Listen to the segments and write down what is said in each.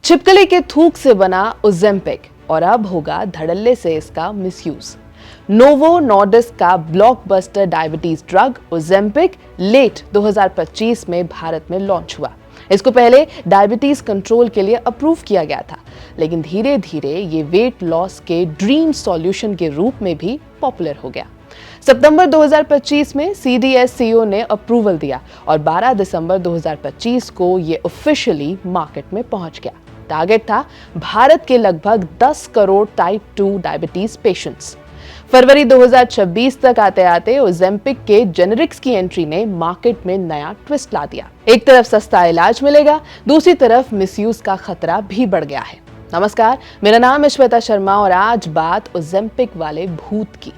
छिपकली के थूक से बना ओजेम्पिक और अब होगा धड़ल्ले से इसका मिसयूज। नोवो नॉर्डिस्क का blockbuster diabetes drug Ozempic late 2025 में भारत में लॉन्च हुआ। इसको पहले डायबिटीज कंट्रोल के लिए अप्रूव किया गया था, लेकिन धीरे धीरे ये वेट लॉस के ड्रीम सॉल्यूशन के रूप में भी पॉपुलर हो गया। सितंबर 2025 में CDSCO ने अप्रूवल दिया और 12 दिसंबर 2025 को ये ऑफिशियली मार्केट में पहुंच गया। टारगेट था भारत के लगभग 10 करोड़ टाइप 2 डायबिटीज पेशेंट्स। फरवरी 2026 तक आते आते ओजेम्पिक के जेनेरिक्स की एंट्री ने मार्केट में नया ट्विस्ट ला दिया। एक तरफ सस्ता इलाज मिलेगा, दूसरी तरफ मिसयूज का खतरा भी बढ़ गया है। नमस्कार, मेरा नाम है श्वेता शर्मा और आज बात ओजेम्पिक वाले भूत की।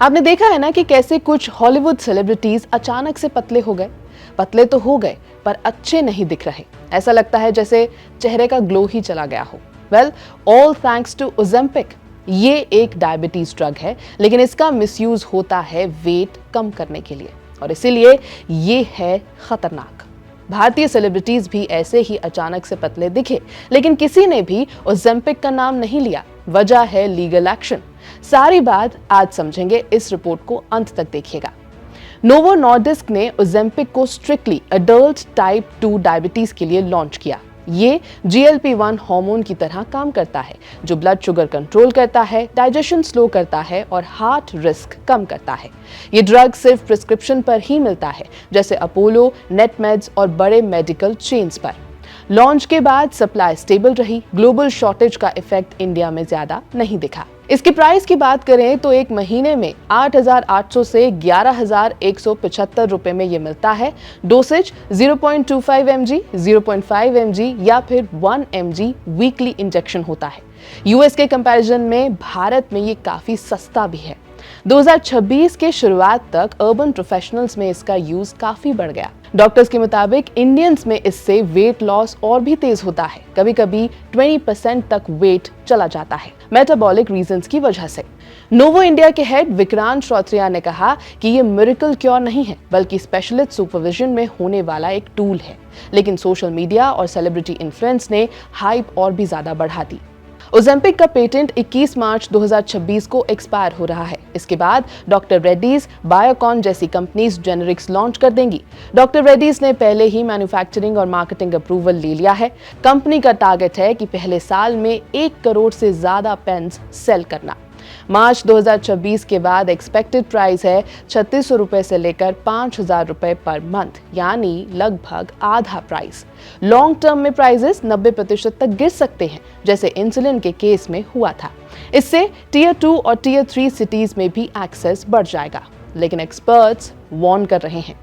आपने देखा है ना कि कैसे कुछ हॉलीवुड सेलिब्रिटीज अचानक से पतले हो गए। पतले तो हो गए पर अच्छे नहीं दिख रहे। ऐसा लगता है जैसे चेहरे का ग्लो ही चला गया हो। Well, all thanks to Ozempic. ये एक डायबिटीज ड्रग है, लेकिन इसका मिसयूज होता है वेट कम करने के लिए और इसीलिए ये है खतरनाक। भारतीय सेलिब्रिटीज भी ऐसे ही अचानक से पतले दिखे, लेकिन किसी ने भी ओजेम्पिक का नाम नहीं लिया। वजह है लीगल एक्शन। सारी बात आज समझेंगे, इस रिपोर्ट को अंत तक देखिएगा। नोवो नॉर्डिस्क ने ओजेम्पिक को स्ट्रिक्टली अडल्ट टाइप 2 डायबिटीज के लिए लॉन्च किया। ये GLP-1 हार्मोन की तरह काम करता है, जो ब्लड शुगर कंट्रोल करता है, डाइजेशन स्लो करता है और हार्ट रिस्क कम करता है। ये ड्रग सिर्फ प्रिस्क्रिप्शन पर ही मिलता है, जैसे अपोलो, नेटमेड्स और बड़े मेडिकल चेन्स पर। लॉन्च के बाद सप्लाई स्टेबल रही। ग्लोबल शॉर्टेज का इफेक्ट इंडिया में ज्यादा नहीं दिखा। इसकी प्राइस की बात करें तो एक महीने में 8,800 से 11,175 रुपए में ये मिलता है। डोसेज 0.25 mg, 0.5 mg या फिर 1 mg वीकली इंजेक्शन होता है। यूएस के कंपैरिजन में भारत में ये काफी सस्ता भी है। 2026 के शुरुआत तक अर्बन प्रोफेशनल्स में इसका यूज काफी बढ़ गया। डॉक्टर्स के मुताबिक इंडियंस में इससे वेट लॉस और भी तेज होता है। कभी कभी 20% तक वेट चला जाता है मेटाबॉलिक रीजंस की वजह से। नोवो इंडिया के हेड विक्रांत श्रोत्रिया ने कहा कि ये मिरेकल क्योर नहीं है, बल्कि स्पेशलिस्ट सुपरविजन में होने वाला एक टूल है। लेकिन सोशल मीडिया और सेलिब्रिटी इन्फ्लुएंस ने हाइप और भी ज्यादा बढ़ा दी। ओजेम्पिक का पेटेंट 21 मार्च 2026 को एक्सपायर हो रहा है। इसके बाद डॉक्टर रेड्डीज, बायोकॉन जैसी कंपनीज जेनेरिक्स लॉन्च कर देंगी। डॉक्टर रेड्डीज ने पहले ही मैन्युफैक्चरिंग और मार्केटिंग अप्रूवल ले लिया है। कंपनी का टारगेट है कि पहले साल में 1 करोड़ से ज्यादा पेन्स सेल करना। मार्च 2026 के बाद एक्सपेक्टेड प्राइस है 3600 रुपए से लेकर 5,000 रुपए पर मंथ, यानी लगभग आधा प्राइस। लॉन्ग टर्म में प्राइसेस 90% तक गिर सकते हैं, जैसे इंसुलिन के केस में हुआ था। इससे टियर 2 और टियर 3 सिटीज में भी एक्सेस बढ़ जाएगा। लेकिन एक्सपर्ट्स वार्न कर रहे हैं,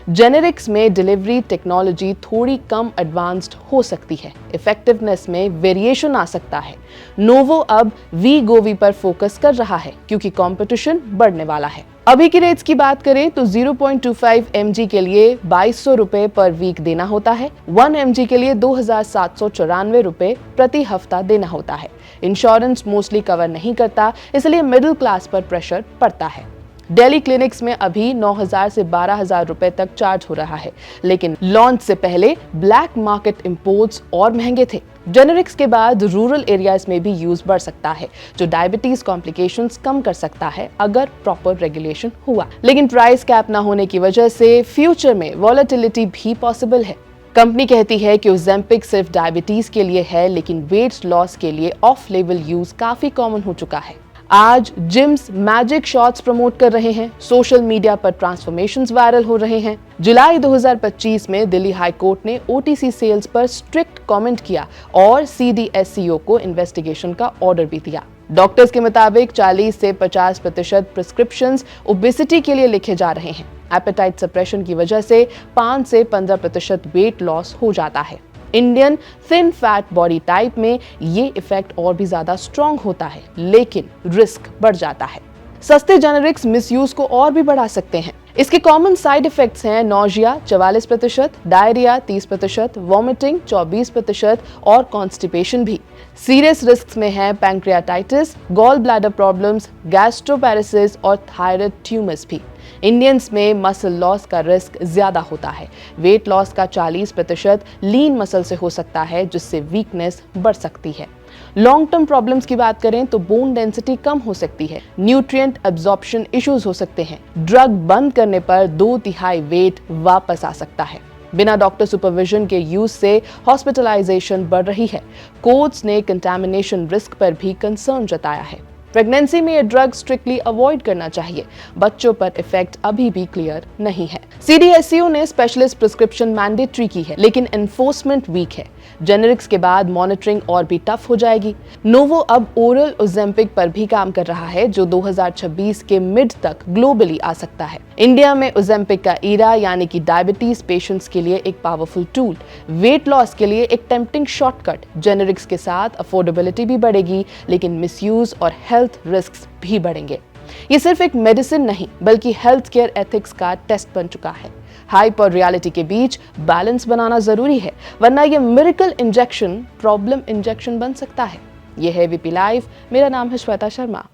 जेनेरिक्स में डिलीवरी टेक्नोलॉजी थोड़ी कम एडवांस्ड हो सकती है। इफेक्टिवनेस में वेरिएशन आ सकता है। नोवो अब वीगोवी पर फोकस कर रहा है क्योंकि कंपटीशन बढ़ने वाला है। अभी की रेट्स की बात करें तो 0.25 mg के लिए 2200 रुपए पर वीक देना होता है। 1 mg के लिए 2,794 रुपए प्रति हफ्ता देना होता है। इंश्योरेंस मोस्टली कवर नहीं करता, इसलिए मिडिल क्लास पर प्रेशर पड़ता है। दिल्ली क्लिनिक्स में अभी 9,000 से 12,000 रुपए तक चार्ज हो रहा है, लेकिन लॉन्च से पहले ब्लैक मार्केट इंपोर्ट्स और महंगे थे। जेनेरिक्स के बाद रूरल एरियाज में भी यूज बढ़ सकता है, जो डायबिटीज कॉम्प्लिकेशंस कम कर सकता है अगर प्रॉपर रेगुलेशन हुआ। लेकिन प्राइस कैप ना होने की वजह से फ्यूचर में वॉलेटिलिटी भी पॉसिबल है। कंपनी कहती है कि ओजेम्पिक सिर्फ डायबिटीज के लिए है, लेकिन वेट लॉस के लिए ऑफ लेवल यूज काफी कॉमन हो चुका है। आज जिम्स मैजिक शॉट्स प्रमोट कर रहे हैं, सोशल मीडिया पर ट्रांसफॉर्मेशंस वायरल हो रहे हैं। जुलाई 2025 में दिल्ली हाई कोर्ट ने OTC सेल्स पर स्ट्रिक्ट कमेंट किया और CDSCO को इन्वेस्टिगेशन का ऑर्डर भी दिया। डॉक्टर्स के मुताबिक 40 से 50% प्रिस्क्रिप्शंस ओबेसिटी के लिए लिखे जा रहे हैं। एपेटाइट सप्रेशन की वजह से 5 से 15% वेट लॉस हो जाता है। Indian thin fat body type में ये इफेक्ट और भी ज्यादा स्ट्रॉन्ग होता है, लेकिन रिस्क बढ़ जाता है। सस्ते जेनेरिक्स मिसयूज को और भी बढ़ा सकते हैं। इसके कॉमन साइड इफेक्ट्स हैं नौजिया 44%, डायरिया 30%, वॉमिटिंग 24% और कॉन्स्टिपेशन भी। सीरियस रिस्क में है pancreatitis, gallbladder problems, gastroparesis और थायराइड ट्यूमर्स भी। इंडियंस में मसल लॉस का रिस्क ज्यादा होता है। वेट लॉस का 40% लीन मसल से हो सकता है, जिससे वीकनेस बढ़ सकती है। लॉन्ग टर्म प्रॉब्लम्स की बात करें तो बोन डेंसिटी कम हो सकती है, न्यूट्रिएंट एब्जॉर्प्शन इश्यूज हो सकते हैं, ड्रग बंद करने पर 2/3 वेट वापस आ सकता है। बिना डॉक्टर सुपरविजन के यूज से हॉस्पिटलाइजेशन बढ़ रही है। कोर्ट्स ने कंटामिनेशन रिस्क पर भी कंसर्न जताया है। प्रेगनेंसी में ये ड्रग स्ट्रिक्टली अवॉइड करना चाहिए। बच्चों पर इफेक्ट अभी भी क्लियर नहीं है। CDSCO ने स्पेशलिस्ट प्रिस्क्रिप्शन मैंडेटरी की है, लेकिन एनफोर्समेंट वीक है। जेनेरिक्स के बाद मॉनिटरिंग और भी टफ हो जाएगी। नोवो अब ओरल ओजेम्पिक पर भी काम कर रहा है, जो 2026 के मिड तक ग्लोबली आ सकता है। इंडिया में ओजेम्पिक का ईरा यानी कि डायबिटीज पेशेंट्स के लिए एक पावरफुल टूल, वेट लॉस के लिए एक टेम्पटिंग शॉर्टकट। जेनेरिक्स के साथ अफोर्डेबिलिटी भी बढ़ेगी, लेकिन मिसयूज और हेल्थ रिस्क्स भी बढ़ेंगे। ये सिर्फ एक मेडिसिन नहीं, बल्कि हेल्थ केयर एथिक्स का टेस्ट बन चुका है। हाइप और रियलिटी के बीच बैलेंस बनाना जरूरी है, वरना ये मिरेकल इंजेक्शन प्रॉब्लम इंजेक्शन बन सकता है। ये है VP लाइव। मेरा नाम है श्वेता शर्मा।